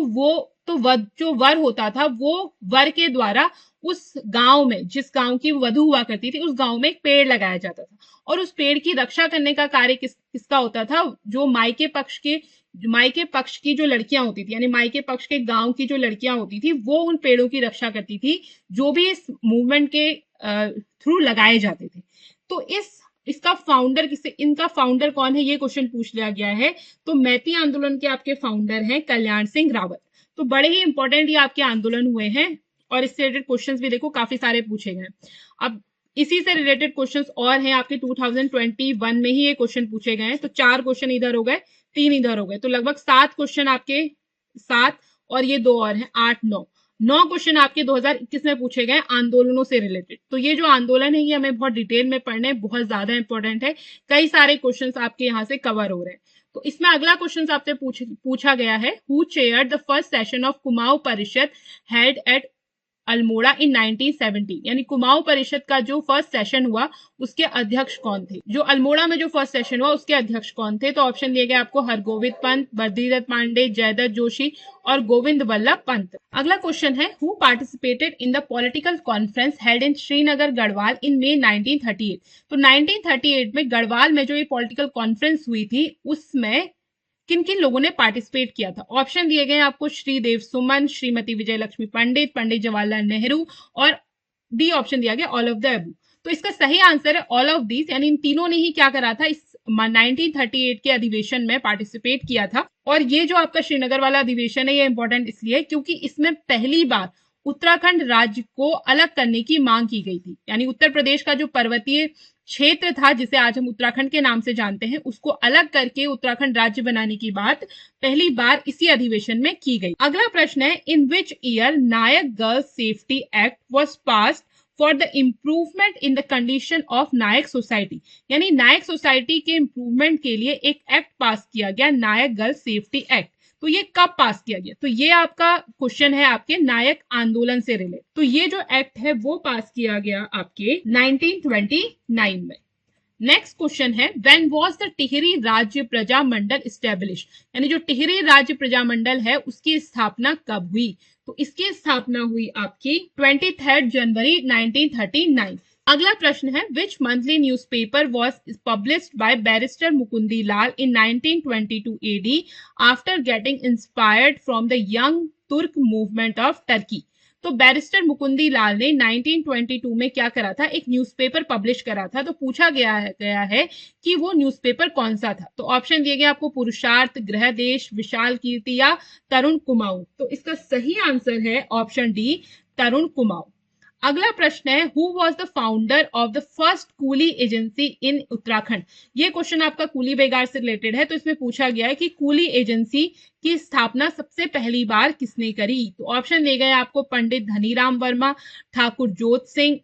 जो वर होता था वो वर के द्वारा उस गांव में, जिस गांव की वधु हुआ करती थी, उस गांव में एक पेड़ लगाया जाता था, और उस पेड़ की रक्षा करने का कार्य किसका होता था, जो मायके पक्ष की जो लड़कियां होती थी, यानी मायके पक्ष के गांव की जो लड़कियां होती थी वो उन पेड़ों की रक्षा करती थी जो भी इस मूवमेंट के थ्रू लगाए जाते थे। तो इसका फाउंडर इनका फाउंडर कौन है, ये क्वेश्चन पूछ लिया गया है। तो मैती आंदोलन के आपके फाउंडर हैं कल्याण सिंह रावत। तो बड़े ही इंपॉर्टेंट ये आपके आंदोलन हुए हैं, और इससे रिलेटेड क्वेश्चंस भी देखो काफी सारे पूछे गए। अब इसी से रिलेटेड क्वेश्चंस और हैं आपके 2021 में ही ये क्वेश्चन पूछे गए हैं। तो 4 क्वेश्चन इधर हो गए, 3 इधर हो गए, तो लगभग 7 क्वेश्चन आपके 7 और ये 2 और हैं 8 9 क्वेश्चन आपके 2021 में पूछे गए आंदोलनों से रिलेटेड। तो ये जो आंदोलन है ये हमें बहुत डिटेल में पढ़ने, बहुत ज्यादा इंपॉर्टेंट है, कई सारे क्वेश्चंस आपके यहाँ से कवर हो रहे हैं। तो इसमें अगला क्वेश्चन आपसे पूछा गया है, who chair the first session of Kumaon परिषद हेड एट अल्मोड़ा इन 1970, यानी कुमाऊं परिषद का जो फर्स्ट सेशन हुआ उसके अध्यक्ष कौन थे, जो अल्मोड़ा में जो फर्स्ट सेशन हुआ उसके अध्यक्ष कौन थे। तो ऑप्शन दिए गए आपको हरगोविंद पंत, बद्रीदत्त पांडे, जयदत्त जोशी और गोविंद वल्लभ पंत। अगला क्वेश्चन है, who participated in the political conference held in Srinagar Garhwal in May 1938, तो 1938 में गढ़वाल में जो ये पॉलिटिकल कॉन्फ्रेंस हुई थी उसमें किन किन लोगों ने पार्टिसिपेट किया था। ऑप्शन दिए गए आपको श्रीदेव सुमन, श्रीमती विजय लक्ष्मी पंडित, पंडित जवाहरलाल नेहरू, और डी ऑप्शन दिया गया ऑल ऑफ द अबव। तो इसका सही आंसर है ऑल ऑफ दीज, यानी इन तीनों ने ही क्या करा था, इस 1938 के अधिवेशन में पार्टिसिपेट किया था। और ये जो आपका श्रीनगर वाला अधिवेशन है ये इंपॉर्टेंट इसलिए क्योंकि इसमें पहली बार उत्तराखंड राज्य को अलग करने की मांग की गई थी, यानी उत्तर प्रदेश का जो पर्वतीय क्षेत्र था जिसे आज हम उत्तराखंड के नाम से जानते हैं, उसको अलग करके उत्तराखंड राज्य बनाने की बात पहली बार इसी अधिवेशन में की गई। अगला प्रश्न है, in which year Nayak girls safety act was passed for the improvement in the condition of Nayak society, यानी नायक सोसाइटी के इम्प्रूवमेंट के लिए एक एक्ट पास किया गया, नायक गर्ल्स सेफ्टी एक्ट। तो ये कब पास किया गया? तो ये आपका क्वेश्चन है आपके नायक आंदोलन से रिलेटेड। तो ये जो एक्ट है वो पास किया गया आपके 1929 में। नेक्स्ट क्वेश्चन है, व्हेन वाज द टिहरी राज्य प्रजामंडल एस्टेब्लिश, यानी जो टिहरी राज्य प्रजामंडल है उसकी स्थापना कब हुई? तो इसकी स्थापना हुई आपकी 23 जनवरी 1939। अगला प्रश्न है, which monthly newspaper was published by barrister Mukundi Lal in 1922 AD after getting inspired from the young Turk movement of Turkey. तो बैरिस्टर मुकुंदी लाल ने 1922 में क्या करा था? एक न्यूज़पेपर पब्लिश करा था। तो पूछा गया है कि वो न्यूज़पेपर कौन सा था? तो ऑप्शन दिए गए आपको, पुरुषार्थ, गृह देश, विशाल कीर्ति या तरुण कुमाऊं। तो इसका सही आंसर है ऑप्शन डी, तरुण कुमाऊं। अगला प्रश्न है, who was the founder of the first coolie agency in Uttarakhand? ये क्वेश्चन आपका कूली बेगार से रिलेटेड है। तो इसमें पूछा गया है कि कूली एजेंसी की स्थापना सबसे पहली बार किसने करी? तो ऑप्शन दिए गए आपको, पंडित धनीराम वर्मा, ठाकुर जोत सिंह,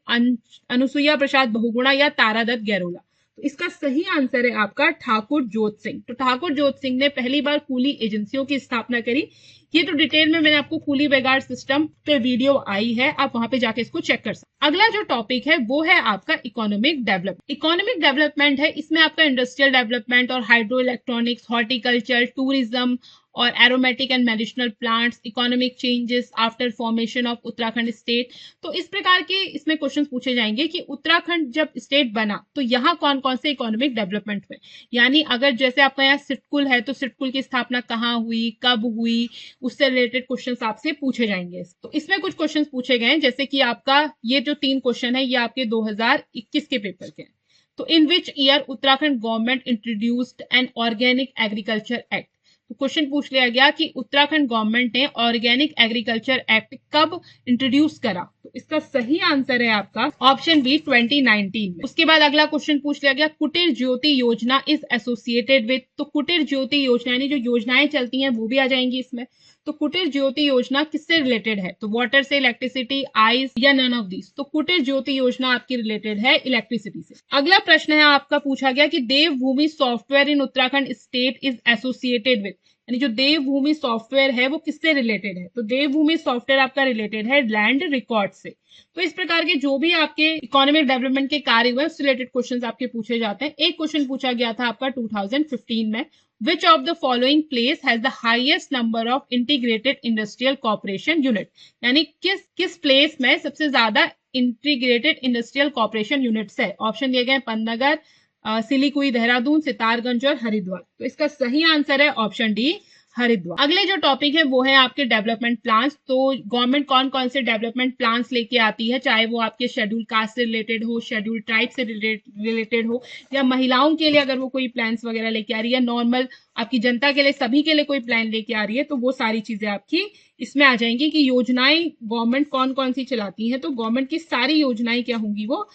अनुसुईया प्रसाद बहुगुणा या तारादत्त गैरोला। तो इसका सही आंसर है आपका ठाकुर जोत सिंह। तो ठाकुर जोत सिंह ने पहली बार कूली एजेंसियों की स्थापना करी। ये तो डिटेल में मैंने आपको कूली बेगार सिस्टम पे वीडियो आई है, आप वहां पे जाके इसको चेक कर सकते। अगला जो टॉपिक है वो है आपका इकोनॉमिक डेवलपमेंट। इकोनॉमिक डेवलपमेंट है, इसमें आपका इंडस्ट्रियल डेवलपमेंट और हाइड्रो इलेक्ट्रॉनिक्स, हॉर्टिकल्चर, टूरिज्म और aromatic and medicinal plants, economic changes after formation of Uttarakhand state. तो इस प्रकार के इसमें क्वेश्चन पूछे जाएंगे कि उत्तराखंड जब स्टेट बना तो यहाँ कौन कौन से इकोनॉमिक डेवलपमेंट हुए, यानी अगर जैसे आपका यहाँ सिटकुल है तो सिटकुल की स्थापना कहाँ हुई, कब हुई, उससे रिलेटेड क्वेश्चन आपसे पूछे जाएंगे। तो इसमें कुछ क्वेश्चन पूछे गए हैं, जैसे कि आपका ये जो 3 क्वेश्चन है ये आपके 2021 के पेपर के हैं। तो in which year Uttarakhand government introduced an organic agriculture act? तो क्वेश्चन पूछ लिया गया कि उत्तराखंड गवर्नमेंट ने ऑर्गेनिक एग्रीकल्चर एक्ट कब इंट्रोड्यूस करा? तो इसका सही आंसर है आपका ऑप्शन बी, 2019 में। उसके बाद अगला क्वेश्चन पूछ लिया गया, कुटीर ज्योति योजना इज एसोसिएटेड विद। तो कुटीर ज्योति योजना यानी जो योजनाएं चलती हैं वो भी आ जाएंगी इसमें। तो कुटीर ज्योति योजना किससे रिलेटेड है? तो वाटर से, इलेक्ट्रिसिटी, आइस या नन ऑफ दिस। तो कुटीर ज्योति योजना आपकी रिलेटेड है इलेक्ट्रिसिटी से। अगला प्रश्न है आपका, पूछा गया कि Devbhoomi software in Uttarakhand state is associated with, यानी जो देवभूमि सॉफ्टवेयर है वो किससे रिलेटेड है? तो देवभूमि सॉफ्टवेयर आपका रिलेटेड है लैंड रिकॉर्ड से। तो इस प्रकार के जो भी आपके इकोनॉमिक डेवलपमेंट के कार्य हुए उससे रिलेटेड क्वेश्चंस आपके पूछे जाते हैं। एक क्वेश्चन पूछा गया था आपका 2015 में, which of the following place has the highest number of integrated industrial cooperation unit, यानी किस प्लेस में सबसे ज्यादा इंटीग्रेटेड इंडस्ट्रियल कॉपरेशन यूनिट्स है? ऑप्शन दिए गए पन्नगर, सिलीकुई, देहरादून, सितारगंज और हरिद्वार। तो इसका सही आंसर है ऑप्शन डी, हरिद्वार। अगले जो टॉपिक है वो है आपके डेवलपमेंट प्लान्स। तो गवर्नमेंट कौन कौन से डेवलपमेंट प्लान्स लेके आती है, चाहे वो आपके शेड्यूल कास्ट से रिलेटेड हो, शेड्यूल ट्राइब से रिलेटेड हो, या महिलाओं के लिए अगर वो कोई प्लान्स वगैरह लेके आ रही है, नॉर्मल आपकी जनता के लिए, सभी के लिए कोई प्लान लेके आ रही है, तो वो सारी चीजें आपकी इसमें आ जाएंगी कि योजनाएं गवर्नमेंट कौन कौन सी चलाती है। तो गवर्नमेंट की सारी योजनाएं क्या होंगी वो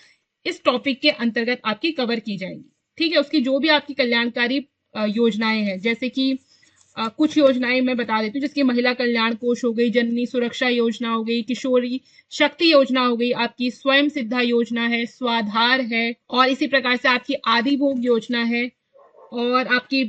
इस टॉपिक के अंतर्गत आपकी कवर की जाएंगी। ठीक है, उसकी जो भी आपकी कल्याणकारी योजनाएं हैं, जैसे कि कुछ योजनाएं मैं बता देती हूँ, जैसे महिला कल्याण कोष हो गई, जननी सुरक्षा योजना हो गई, किशोरी शक्ति योजना हो गई, आपकी स्वयं सिद्धा योजना है, स्वाधार है, और इसी प्रकार से आपकी आदि भोग योजना है, और आपकी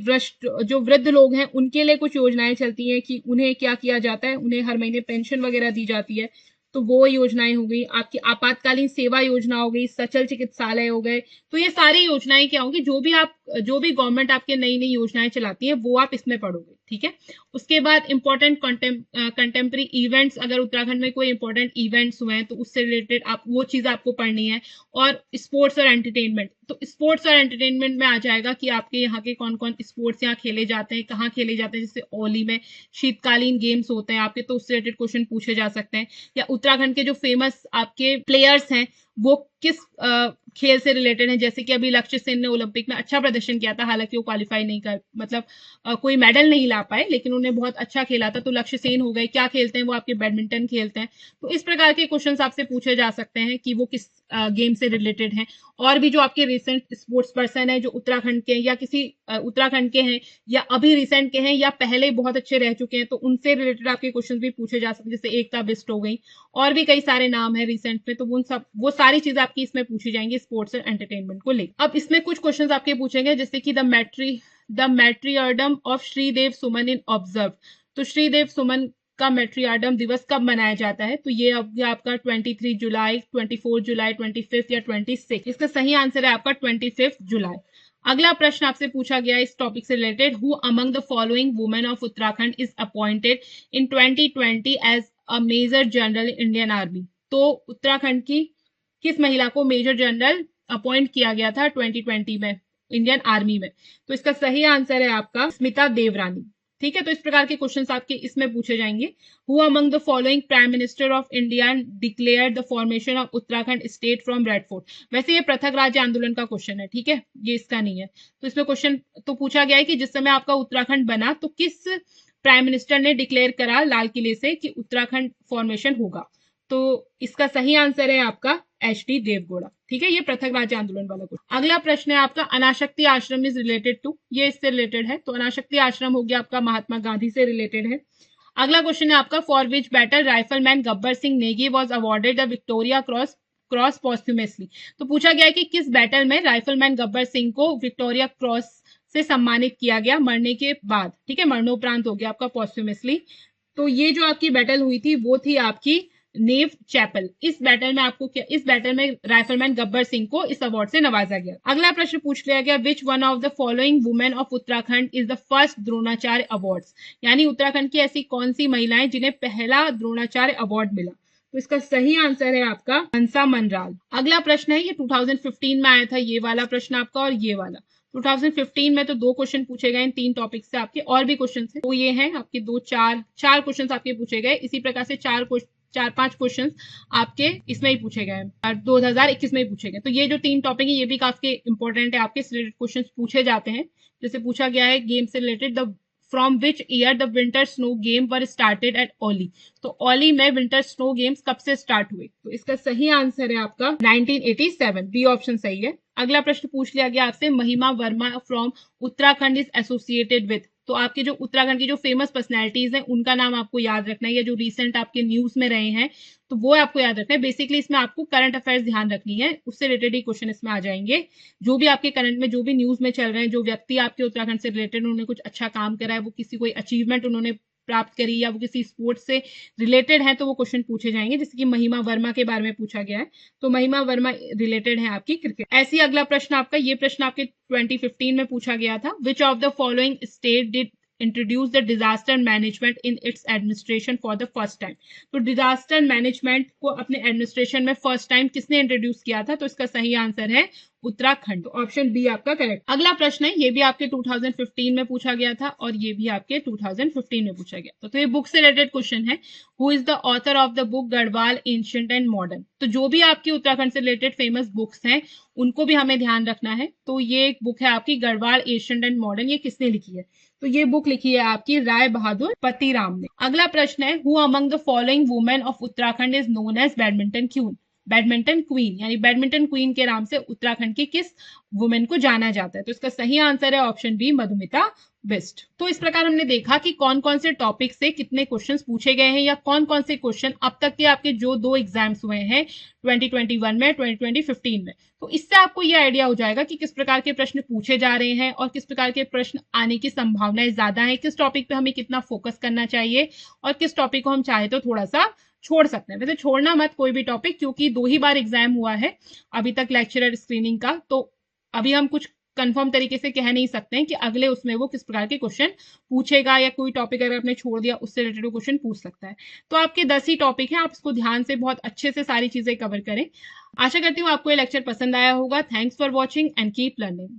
जो वृद्ध लोग हैं उनके लिए कुछ योजनाएं चलती हैं कि उन्हें क्या किया जाता है, उन्हें हर महीने पेंशन वगैरह दी जाती है, तो वो योजनाएं हो गई। आपकी आपातकालीन सेवा योजना हो गई, सचल चिकित्सालय हो गए। तो ये सारी योजनाएं क्या होंगी, जो भी गवर्नमेंट आपके नई नई योजनाएं चलाती है वो आप इसमें पढ़ोगे। ठीक है, उसके बाद इंपॉर्टेंट कंटेम्प्रेरी इवेंट्स, अगर उत्तराखंड में कोई इंपॉर्टेंट इवेंट्स हुए हैं तो उससे रिलेटेड आप वो चीज आपको पढ़नी है। और स्पोर्ट्स और एंटरटेनमेंट, तो स्पोर्ट्स और एंटरटेनमेंट में आ जाएगा कि आपके यहाँ के कौन कौन स्पोर्ट्स यहाँ खेले जाते हैं, कहाँ खेले जाते हैं, जैसे ओली में शीतकालीन गेम्स होते हैं आपके, तो उससे रिलेटेड क्वेश्चन पूछे जा सकते हैं। या उत्तराखंड के जो फेमस आपके प्लेयर्स हैं वो किस खेल से रिलेटेड है, जैसे कि अभी लक्ष्य सेन ने ओलंपिक में अच्छा प्रदर्शन किया था, हालांकि वो क्वालिफाई नहीं कर कोई मेडल नहीं ला पाए, लेकिन उन्होंने बहुत अच्छा खेला था, तो लक्ष्य सेन हो गए। क्या खेलते हैं वो? आपके बैडमिंटन खेलते हैं। तो इस प्रकार के क्वेश्चंस आपसे पूछे जा सकते हैं कि वो किस गेम से रिलेटेड हैं, और भी जो आपके रिसेंट स्पोर्ट्स पर्सन है जो उत्तराखंड के या किसी उत्तराखंड के हैं या अभी रिसेंट के हैं या पहले बहुत अच्छे रह चुके हैं, तो उनसे रिलेटेड आपके क्वेश्चन भी पूछे जा सकते हैं, जैसे एकता बिस्ट हो गई, और भी कई सारे नाम है रिसेंट में, तो वो सारी चीजें आपकी इसमें पूछी जाएंगी स्पोर्ट्स एंड एंटरटेनमेंट को लेकर। अब इसमें कुछ क्वेश्चन आपके पूछेंगे, जैसे कि the martyrdom of Sridev Suman in observe. तो श्रीदेव सुमन का मैट्रियार्डम दिवस कब मनाया जाता है? तो ये आपका 23 जुलाई, 24 जुलाई, 25 या 26। इसका सही आंसर है आपका 25 जुलाई। अगला प्रश्न आपसे पूछा गया इस टॉपिक से related, who among the following women of Uttarakhand is appointed in 2020 as a major general Indian army. तो उत्तराखंड की किस महिला को मेजर जनरल अपॉइंट किया गया था 2020 में इंडियन आर्मी में? तो इसका सही आंसर है आपका स्मिता देवरानी। ठीक है, तो इस प्रकार के क्वेश्चंस आपके इसमें पूछे जाएंगे। Who among the following prime minister of India declared the formation of Uttarakhand state from red fort. वैसे ये पृथक राज्य आंदोलन का क्वेश्चन है, ठीक है, ये इसका नहीं है। तो इसमें क्वेश्चन तो पूछा गया है कि जिस समय आपका उत्तराखंड बना तो किस प्राइम मिनिस्टर ने डिक्लेयर करा लाल किले से कि उत्तराखंड फॉर्मेशन होगा? तो इसका सही आंसर है आपका एच.डी. देवगौड़ा। ठीक है, ये पृथक राज्य आंदोलन वाला क्वेश्चन। अगला प्रश्न है आपका अनाशक्ति आश्रम इज रिलेटेड टू, ये इससे रिलेटेड है, तो अनाशक्ति आश्रम हो गया आपका महात्मा गांधी से रिलेटेड है। अगला क्वेश्चन है आपका for which battle rifleman Gabbar Singh Negi was awarded the Victoria cross posthumously. तो पूछा गया है कि किस बैटल में राइफलमैन गब्बर सिंह को विक्टोरिया क्रॉस से सम्मानित किया गया मरने के बाद। ठीक है, मरणोपरांत हो गया आपका पॉस्ट्यूमसली। तो ये जो आपकी बैटल हुई थी वो थी आपकी नेव चैपल। इस बैटल में राइफलमैन गब्बर सिंह को इस अवार्ड से नवाजा गया। अगला प्रश्न पूछ लिया गया which one of the following women of Uttarakhand is the first Dronacharya awards. यानी उत्तराखंड की ऐसी कौन सी महिलाएं जिन्हें पहला द्रोणाचार्य अवार्ड मिला? तो इसका सही आंसर है आपका हंसा मनराल। अगला प्रश्न है, ये 2015 में आया था ये वाला प्रश्न आपका, और ये वाला 2015 में तो 2 क्वेश्चन पूछे गए इन 3 टॉपिक से आपके, और भी क्वेश्चन है, तो ये हैं आपके 4 क्वेश्चन आपके पूछे गए। इसी प्रकार से 4-5 क्वेश्चन आपके इसमें ही पूछे गए और 2021 में ही पूछे गए। तो ये जो 3 टॉपिक है ये भी काफी इंपॉर्टेंट है, आपके रिलेटेड क्वेश्चन पूछे जाते हैं। जैसे पूछा गया है गेम से related, the from which year the winter snow game were started at Auli. तो ओली में विंटर स्नो गेम्स कब से स्टार्ट हुए? तो इसका सही आंसर है आपका 1987, बी ऑप्शन सही है। अगला प्रश्न पूछ लिया गया आपसे महिमा Verma from Uttarakhand is associated with. तो आपके जो उत्तराखंड की जो फेमस पर्सनैलिटीज हैं उनका नाम आपको याद रखना है, या जो रिसेंट आपके न्यूज में रहे हैं तो वो आपको याद रखना है। बेसिकली इसमें आपको करंट अफेयर्स ध्यान रखनी है, उससे रिलेटेड ही क्वेश्चन इसमें आ जाएंगे। जो भी आपके करंट में जो भी न्यूज में चल रहे हैं, जो व्यक्ति आपके उत्तराखंड से रिलेटेड उन्होंने कुछ अच्छा काम करा है, वो किसी कोई अचीवमेंट उन्होंने प्राप्त करी या वो किसी स्पोर्ट्स से रिलेटेड है, तो वो क्वेश्चन पूछे जाएंगे। जैसे कि महिमा वर्मा के बारे में पूछा गया है, तो महिमा वर्मा रिलेटेड है आपकी क्रिकेट। ऐसे ही अगला प्रश्न आपका, ये प्रश्न आपके 2015 में पूछा गया था, विच of the following state did introduce the disaster management in its administration for the first time. तो डिजास्टर मैनेजमेंट को अपने एडमिनिस्ट्रेशन में फर्स्ट टाइम किसने इंट्रोड्यूस किया था? तो इसका सही आंसर है उत्तराखंड। तो ऑप्शन बी आपका करेक्ट। अगला प्रश्न है, ये भी आपके 2015 में पूछा गया था और ये भी आपके 2015 में पूछा गया था। तो ये बुक से रिलेटेड क्वेश्चन है, who is the author of the book Garhwal ancient and modern. तो जो भी आपकी उत्तराखंड से रिलेटेड फेमस बुक्स हैं उनको भी हमें ध्यान रखना है। तो ये एक बुक है आपकी गढ़वाल एंशिएंट एंड मॉडर्न, ये किसने लिखी है? तो ये बुक लिखी है आपकी राय बहादुर पतिराम ने। अगला प्रश्न है, who among the following women of Uttarakhand is known as badminton queen, यानी बैडमिंटन क्वीन के नाम से उत्तराखंड की किस वुमेन को जाना जाता है? तो इसका सही आंसर है ऑप्शन बी मधुमिता बिस्ट। तो इस प्रकार हमने देखा कि कौन कौन से टॉपिक से कितने क्वेश्चंस पूछे गए हैं, या कौन कौन से क्वेश्चन अब तक के आपके जो 2 एग्जाम्स हुए हैं 2021 में, 2015 में। तो इससे आपको ये आइडिया हो जाएगा कि किस प्रकार के प्रश्न पूछे जा रहे हैं और किस प्रकार के प्रश्न आने की संभावनाएं ज्यादा है, किस टॉपिक पे हमें कितना फोकस करना चाहिए और किस टॉपिक को हम चाहे तो थोड़ा सा छोड़ सकते हैं। वैसे छोड़ना मत कोई भी टॉपिक, क्योंकि 2 ही बार एग्जाम हुआ है अभी तक लेक्चरर स्क्रीनिंग का, तो अभी हम कुछ कंफर्म तरीके से कह नहीं सकते हैं कि अगले उसमें वो किस प्रकार के क्वेश्चन पूछेगा, या कोई टॉपिक अगर आपने छोड़ दिया उससे रिलेटेड क्वेश्चन पूछ सकता है। तो आपके 10 ही टॉपिक हैं, आप इसको ध्यान से बहुत अच्छे से सारी चीजें कवर करें। आशा करती हूँ आपको ये लेक्चर पसंद आया होगा। Thanks for watching and keep learning.